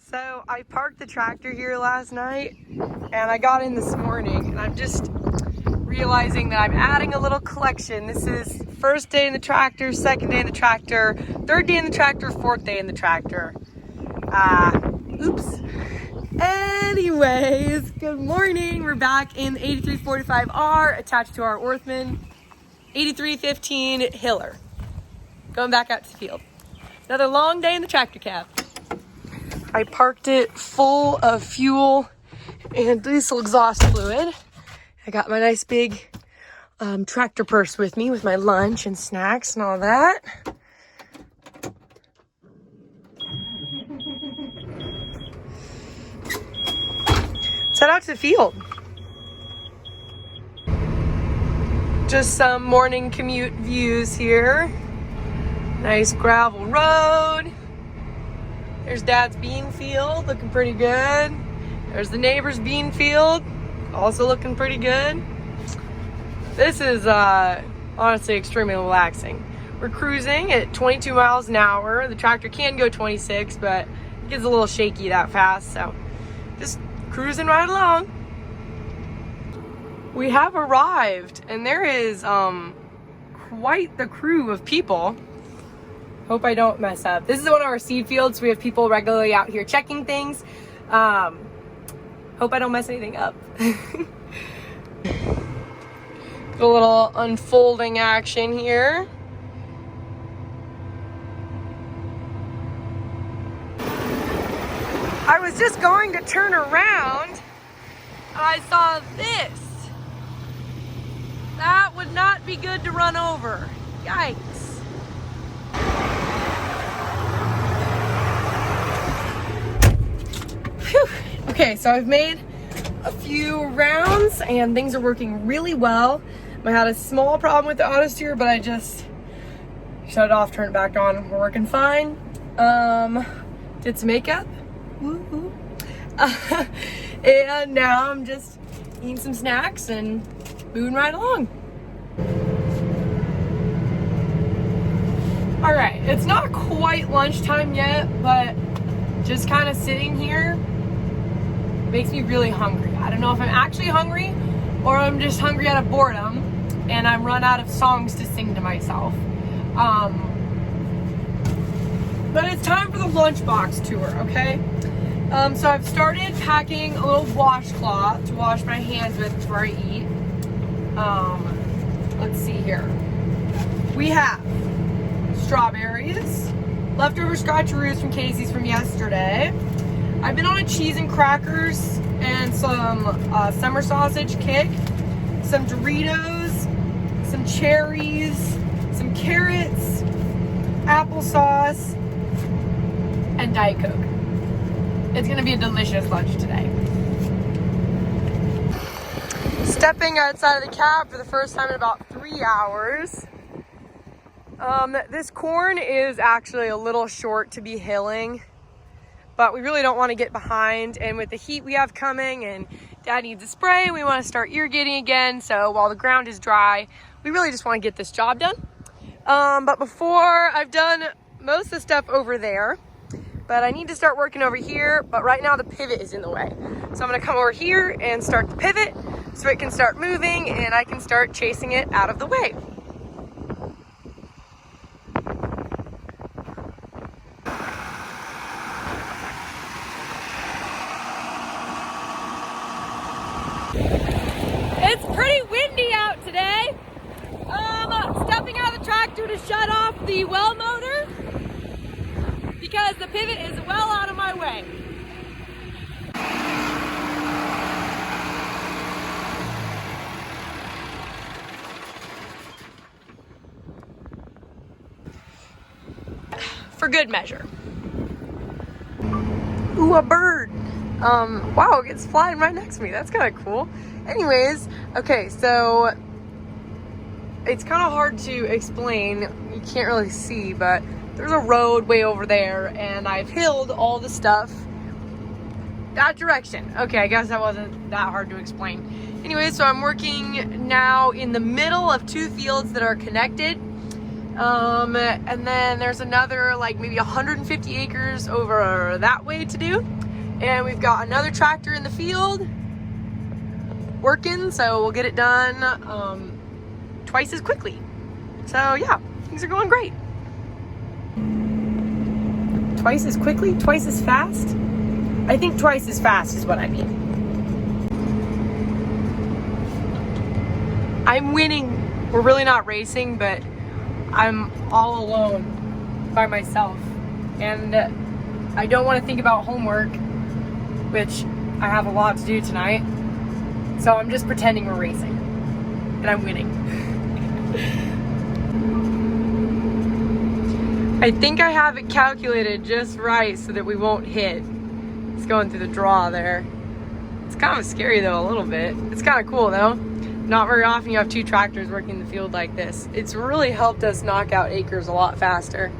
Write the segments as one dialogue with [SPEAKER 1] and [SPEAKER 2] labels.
[SPEAKER 1] So I parked the tractor here last night and I got in this morning and I'm just realizing that I'm adding a little collection. This is first day in the tractor, second day in the tractor, third day in the tractor, fourth day in the tractor. Oops. Anyways, good morning. We're back in the 8345R attached to our Orthman 8315 Hiller. Going back out to the field. Another long day in the tractor cab. I parked it full of fuel and diesel exhaust fluid. I got my nice big tractor purse with me with my lunch and snacks and all that. Let's head out to the field. Just some morning commute views here. Nice gravel road. There's Dad's bean field, looking pretty good. There's the neighbor's bean field, also looking pretty good. This is honestly extremely relaxing. We're cruising at 22 miles an hour. The tractor can go 26, but it gets a little shaky that fast, so just cruising right along. We have arrived, and there is quite the crew of people. Hope I don't mess up. This is one of our seed fields. We have people regularly out here checking things. Hope I don't mess anything up. A little unfolding action here. I was just going to turn around and I saw this. That would not be good to run over. Yikes. Whew. Okay, so I've made a few rounds and things are working really well. I had a small problem with the auto steer, but I just shut it off, turned it back on. We're working fine. Did some makeup. Woo-hoo. And now I'm just eating some snacks and moving right along. All right, it's not quite lunchtime yet, but just kind of sitting here makes me really hungry. I don't know if I'm actually hungry or I'm just hungry out of boredom and I'm run out of songs to sing to myself. But it's time for the lunchbox tour, okay? So I've started packing a little washcloth to wash my hands with before I eat. Let's see here. We have strawberries, leftover scotcheroos from Casey's from yesterday. I've been on a cheese and crackers and some summer sausage kick, some Doritos, some cherries, some carrots, applesauce, and Diet Coke. It's gonna be a delicious lunch today. Stepping outside of the cab for the first time in about 3 hours. This corn is actually a little short to be hilling, but we really don't want to get behind, and with the heat we have coming and Dad needs a spray, we want to start irrigating again. So while the ground is dry, we really just want to get this job done. But before, I've done most of the stuff over there, but I need to start working over here. But right now the pivot is in the way. So I'm gonna come over here and start the pivot so it can start moving and I can start chasing it out of the way. It's pretty windy out today. Stepping out of the tractor to shut off the well motor because the pivot is well out of my way. For good measure. Ooh, a bird. Wow, it's flying right next to me. That's kind of cool. Anyways, okay, so it's kind of hard to explain. You can't really see, but there's a road way over there and I've hilled all the stuff that direction. Okay, I guess that wasn't that hard to explain. Anyway, so I'm working now in the middle of two fields that are connected. And then there's another like maybe 150 acres over that way to do. And we've got another tractor in the field working, so we'll get it done twice as quickly. So yeah, things are going great. Twice as quickly? Twice as fast? I think twice as fast is what I mean. I'm winning. We're really not racing, but I'm all alone by myself. And I don't want to think about homework, which I have a lot to do tonight. So I'm just pretending we're racing. And I'm winning. I think I have it calculated just right so that we won't hit. It's going through the draw there. It's kind of scary though, a little bit. It's kind of cool though. Not very often you have two tractors working in the field like this. It's really helped us knock out acres a lot faster.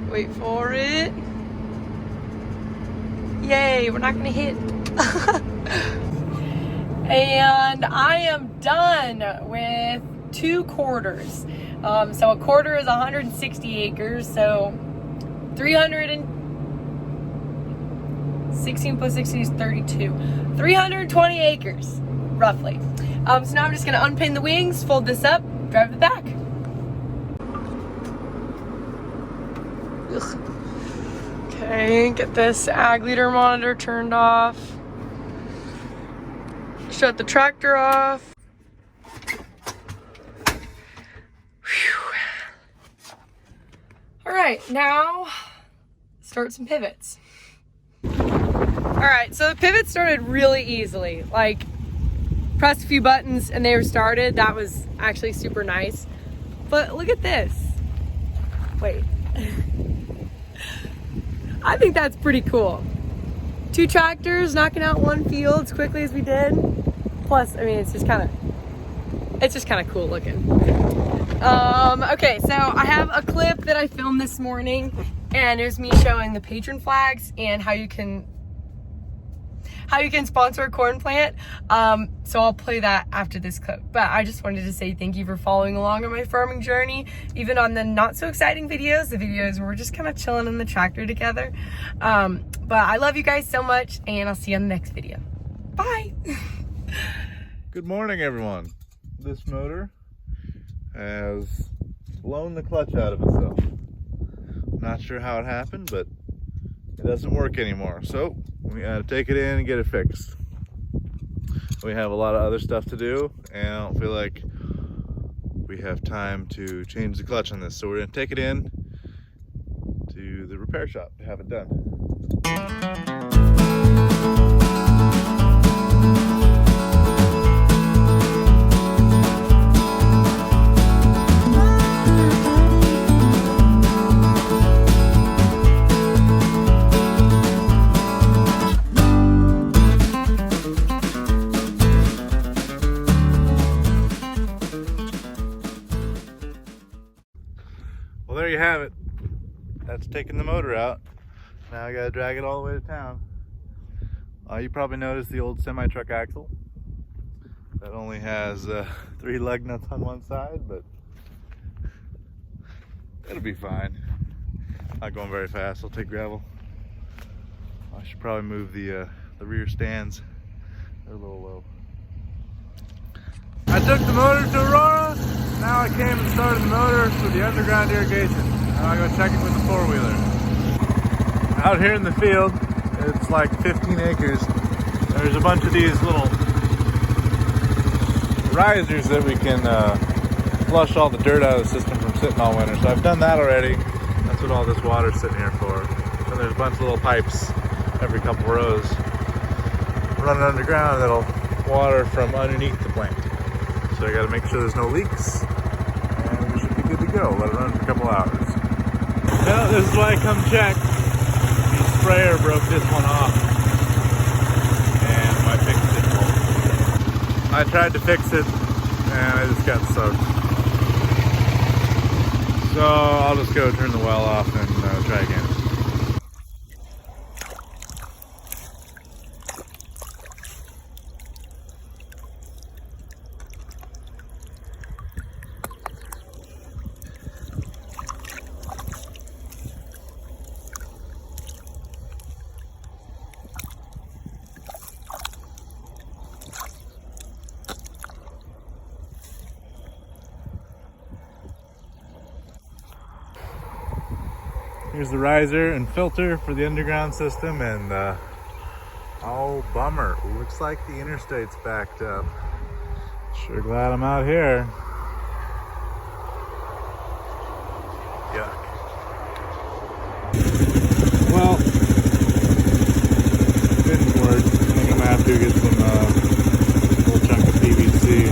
[SPEAKER 1] Wait for it. Yay, we're not gonna hit. And I am done with 2 quarters. So a quarter is 160 acres, so 316 plus 60 is 32. 320 acres, roughly. So now I'm just gonna unpin the wings, fold this up, drive it back. Ugh. Okay, get this ag leader monitor turned off. Shut the tractor off. All right, now start some pivots. All right, so the pivot started really easily. Like, pressed a few buttons and they were started. That was actually super nice. But look at this. Wait. I think that's pretty cool. 2 tractors knocking out 1 field as quickly as we did. Plus, I mean, it's just kind of cool looking. Okay, so I have a clip that I filmed this morning, and it was me showing the patron flags and how you can sponsor a corn plant. So I'll play that after this clip. But I just wanted to say thank you for following along on my farming journey, even on the not so exciting videos, the videos where we're just kind of chilling in the tractor together. But I love you guys so much, and I'll see you on the next video. Bye.
[SPEAKER 2] Good morning, everyone. This motor has blown the clutch out of itself. Not sure how it happened, but it doesn't work anymore. So we gotta take it in and get it fixed. We have a lot of other stuff to do, and I don't feel like we have time to change the clutch on this. So we're gonna take it in to the repair shop to have it done. Well, there you have it. That's taking the motor out. Now I gotta drag it all the way to town. You probably noticed the old semi-truck axle. That only has 3 lug nuts on one side, but it'll be fine. Not going very fast. I'll take gravel. I should probably move the rear stands. They're a little low. I took the motor to Aurora. Now I came and started the motor for the underground irrigation. Now I go check it with the 4-wheeler. Out here in the field, it's like 15 acres. There's a bunch of these little risers that we can flush all the dirt out of the system from sitting all winter. So I've done that already. That's what all this water's sitting here for. And there's a bunch of little pipes every couple rows running underground that'll water from underneath the plant. So I gotta make sure there's no leaks, and we should be good to go. Let it run for a couple hours. Now, this is why I come check. The sprayer broke this one off, and my fix didn't hold. I tried to fix it, and I just got soaked. So I'll just go turn the well off and try again. Here's the riser and filter for the underground system, and oh, bummer. Looks like the interstate's backed up. Sure glad I'm out here. Yuck. Well, didn't work. I think I'm gonna have to get some little chunk of PVC,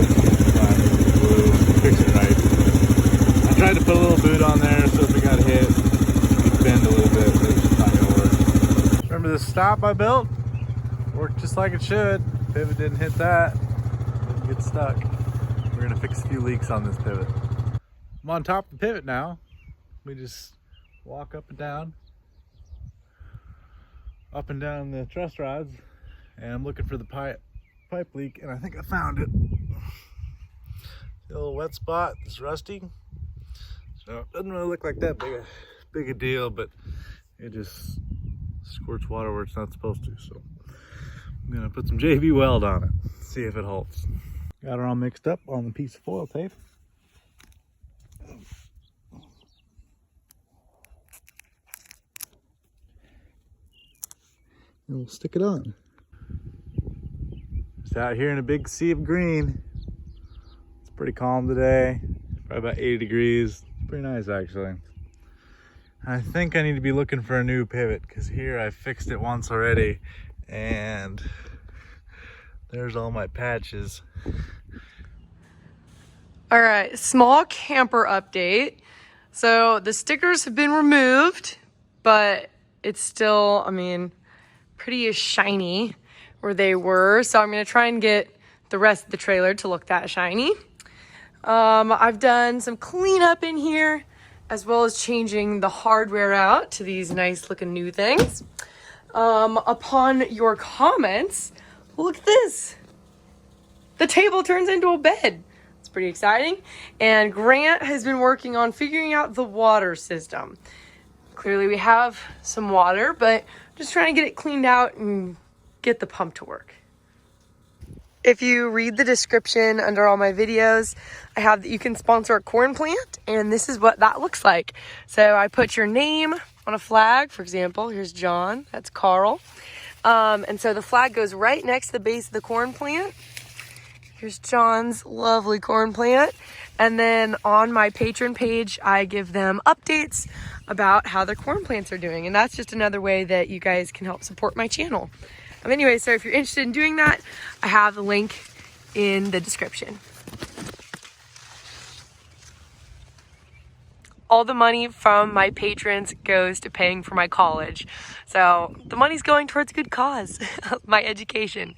[SPEAKER 2] glue, fix it right. I tried to put a little boot on there so if it got hit, it'd bend a little bit, but it's just not gonna work. Remember this stop I built? Worked just like it should. Pivot didn't hit that. Didn't get stuck. We're gonna fix a few leaks on this pivot. I'm on top of the pivot now. We just walk up and down the truss rods, and I'm looking for the pipe leak, and I think I found it. The little wet spot is rusty, so it doesn't really look like that big a deal, but it just squirts water where it's not supposed to. So I'm gonna put some JV weld on it, see if it holds. Got it all mixed up on the piece of foil tape. And we'll stick it on. Just out here in a big sea of green. It's pretty calm today. Probably about 80 degrees. Pretty nice actually. I think I need to be looking for a new pivot because here I fixed it once already and there's all my patches.
[SPEAKER 1] All right, small camper update. So the stickers have been removed, but it's still, I mean, pretty shiny where they were. So I'm gonna try and get the rest of the trailer to look that shiny. I've done some cleanup in here as well as changing the hardware out to these nice looking new things. Upon your comments, look at this. The table turns into a bed. It's pretty exciting. And Grant has been working on figuring out the water system. Clearly we have some water, but just trying to get it cleaned out and get the pump to work. If you read the description under all my videos, I have that you can sponsor a corn plant, and this is what that looks like. So I put your name on a flag, for example, here's John, that's Carl. And so the flag goes right next to the base of the corn plant. Here's John's lovely corn plant. And then on my patron page, I give them updates about how their corn plants are doing. And that's just another way that you guys can help support my channel. Anyway, so if you're interested in doing that, I have the link in the description. All the money from my patrons goes to paying for my college. So the money's going towards a good cause, my education.